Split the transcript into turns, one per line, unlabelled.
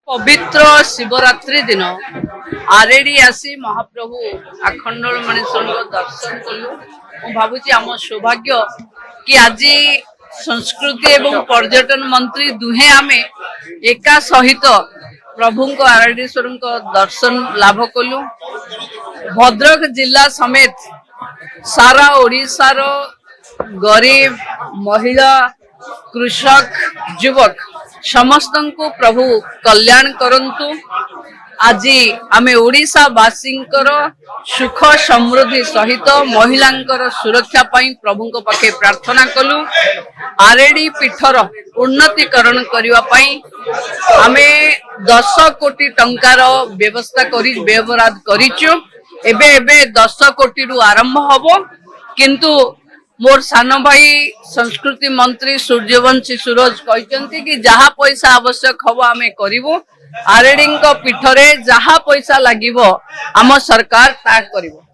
पवित्र शिवरात्रि दिन आरेडी आसी महाप्रभु आखंडमणेश्वर दर्शन कलु भावुची आम सौभाग्य कि आज संस्कृति एवं पर्यटन मंत्री दुहे आमे एका सहित प्रभु आरडीश्वर दर्शन लाभ कलु। भद्रक जिला समेत सारा ओडिशार गरीब महिला कृषक युवक समस्त को प्रभु कल्याण करंतु। आज आमे ओडिशा वासींकर सुख समृद्धि सहित महिलांकर सुरक्षा पाई प्रभु को पाखे प्रार्थना कलु। आरडी पीठर उन्नतीकरण करने पाई आमे 10 कोटी टंकार व्यवस्था करी व्यवहार करिचु। एबे 10 कोटी रु आरंभ हबो किंतु मोर सान भाई संस्कृति मंत्री सूर्यवंशी सूरज कहते कि जहाँ पैसा आवश्यक हम आमे करिवु। आरडी पीठरे जहाँ पैसा लागिवो आम सरकार ता करिवो।